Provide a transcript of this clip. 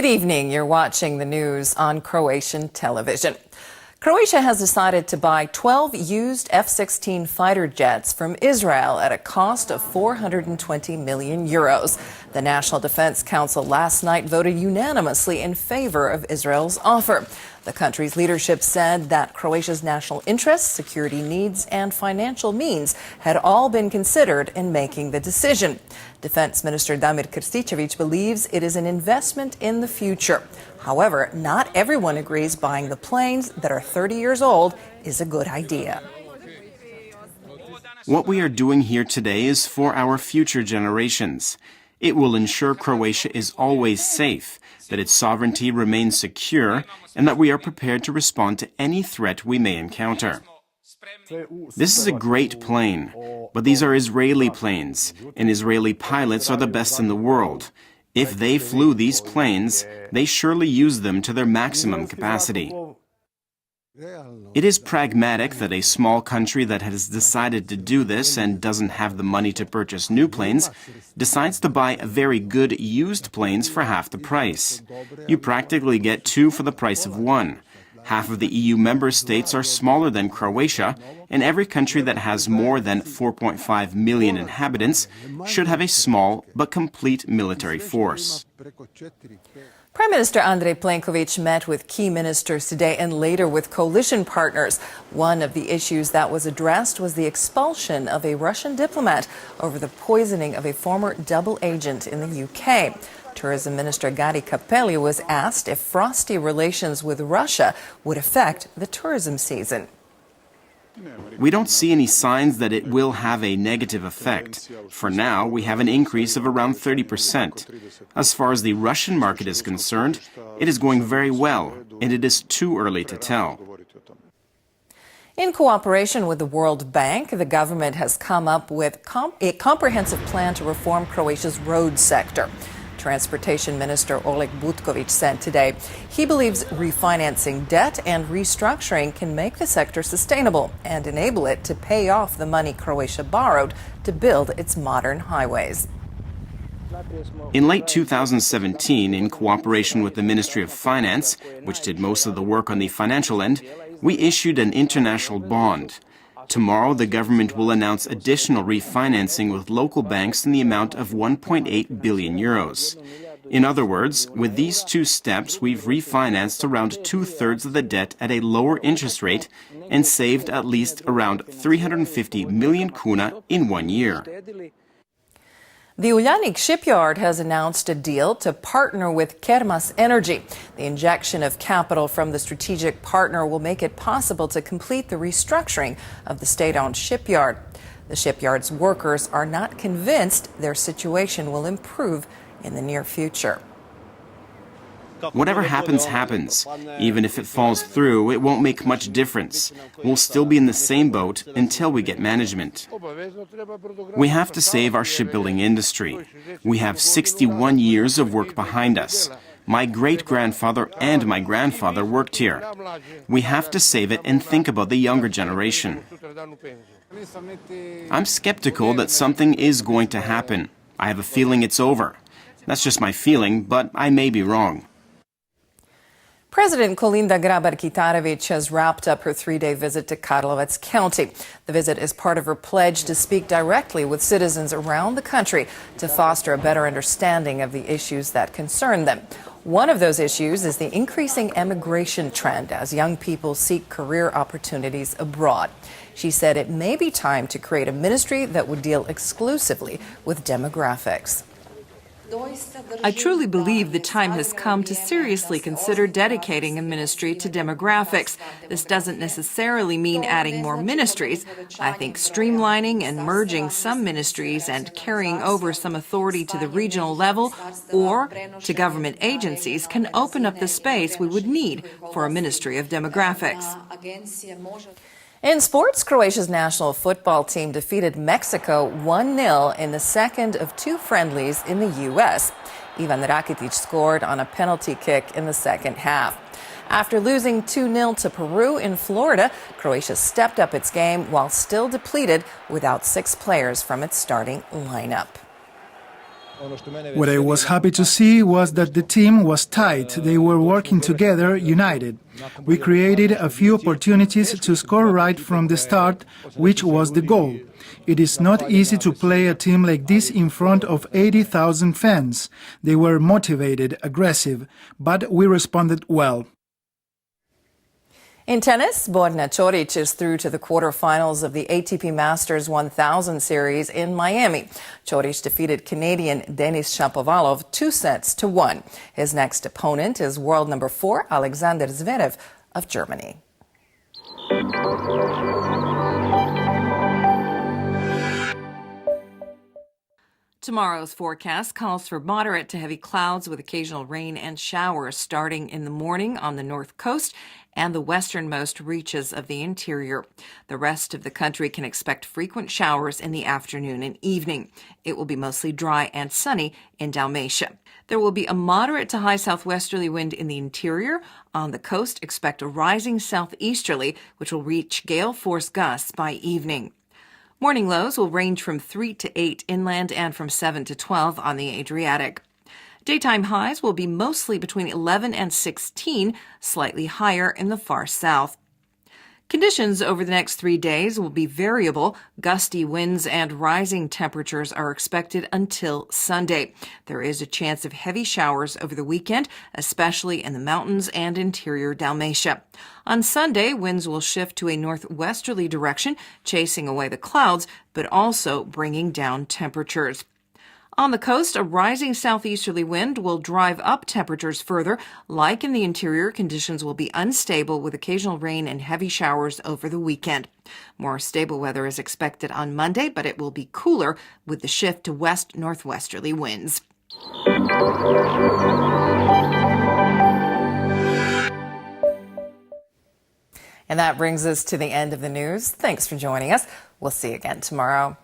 Good evening. You're watching the news on Croatian television. Croatia has decided to buy 12 used F-16 fighter jets from Israel at a cost of 420 million euros. The National Defense Council last night voted unanimously in favor of Israel's offer. The country's leadership said that Croatia's national interests, security needs, and financial means had all been considered in making the decision. Defense Minister Damir Krstičević believes it is an investment in the future. However, not everyone agrees buying the planes that are 30 years old is a good idea. What we are doing here today is for our future generations. It will ensure Croatia is always safe, that its sovereignty remains secure, and that we are prepared to respond to any threat we may encounter. This is a great plane, but these are Israeli planes, and Israeli pilots are the best in the world. If they flew these planes, they surely used them to their maximum capacity. It is pragmatic that a small country that has decided to do this and doesn't have the money to purchase new planes decides to buy very good used planes for half the price. You practically get two for the price of one. Half of the EU member states are smaller than Croatia, and every country that has more than 4.5 million inhabitants should have a small but complete military force. Prime Minister Andrej Plenković met with key ministers today and later with coalition partners. One of the issues that was addressed was the expulsion of a Russian diplomat over the poisoning of a former double agent in the UK. Tourism Minister Gadi Capelli was asked if frosty relations with Russia would affect the tourism season. We don't see any signs that it will have a negative effect. For now, we have an increase of around 30%. As far as the Russian market is concerned, it is going very well, and it is too early to tell. In cooperation with the World Bank, the government has come up with a comprehensive plan to reform Croatia's road sector. Transportation Minister Oleg Butković said today he believes refinancing debt and restructuring can make the sector sustainable and enable it to pay off the money Croatia borrowed to build its modern highways. In late 2017, in cooperation with the Ministry of Finance, which did most of the work on the financial end, we issued an international bond. Tomorrow, the government will announce additional refinancing with local banks in the amount of 1.8 billion euros. In other words, with these two steps, we've refinanced around two-thirds of the debt at a lower interest rate and saved at least around 350 million kuna in 1 year. The Uljanik shipyard has announced a deal to partner with Kermas Energy. The injection of capital from the strategic partner will make it possible to complete the restructuring of the state-owned shipyard. The shipyard's workers are not convinced their situation will improve in the near future. Whatever happens, happens. Even if it falls through, it won't make much difference. We'll still be in the same boat until we get management. We have to save our shipbuilding industry. We have 61 years of work behind us. My great-grandfather and my grandfather worked here. We have to save it and think about the younger generation. I'm skeptical that something is going to happen. I have a feeling it's over. That's just my feeling, but I may be wrong. President Kolinda Grabar-Kitarović has wrapped up her three-day visit to Karlovac County. The visit is part of her pledge to speak directly with citizens around the country to foster a better understanding of the issues that concern them. One of those issues is the increasing emigration trend as young people seek career opportunities abroad. She said it may be time to create a ministry that would deal exclusively with demographics. I truly believe the time has come to seriously consider dedicating a ministry to demographics. This doesn't necessarily mean adding more ministries. I think streamlining and merging some ministries and carrying over some authority to the regional level or to government agencies can open up the space we would need for a ministry of demographics. In sports, Croatia's national football team defeated Mexico 1-0 in the second of two friendlies in the U.S. Ivan Rakitic scored on a penalty kick in the second half. After losing 2-0 to Peru in Florida, Croatia stepped up its game while still depleted without 6 players from its starting lineup. What I was happy to see was that the team was tight. They were working together, united. We created a few opportunities to score right from the start, which was the goal. It is not easy to play a team like this in front of 80,000 fans. They were motivated, aggressive, but we responded well. In tennis, Borna Coric is through to the quarterfinals of the ATP Masters 1000 series in Miami. Coric defeated Canadian Denis Shapovalov 2-1. His next opponent is world number 4, Alexander Zverev of Germany. Tomorrow's forecast calls for moderate to heavy clouds with occasional rain and showers starting in the morning on the north coast and the westernmost reaches of the interior. The rest of the country can expect frequent showers in the afternoon and evening. It will be mostly dry and sunny in Dalmatia. There will be a moderate to high southwesterly wind in the interior. On the coast, expect a rising southeasterly, which will reach gale force gusts by evening. Morning lows will range from 3 to 8 inland and from 7 to 12 on the Adriatic. Daytime highs will be mostly between 11 and 16, slightly higher in the far south. Conditions over the next 3 days will be variable. Gusty winds and rising temperatures are expected until Sunday. There is a chance of heavy showers over the weekend, especially in the mountains and interior Dalmatia. On Sunday, winds will shift to a northwesterly direction, chasing away the clouds, but also bringing down temperatures. On the coast, a rising southeasterly wind will drive up temperatures further. Like in the interior, conditions will be unstable with occasional rain and heavy showers over the weekend. More stable weather is expected on Monday, but it will be cooler with the shift to west-northwesterly winds. And that brings us to the end of the news. Thanks for joining us. We'll see you again tomorrow.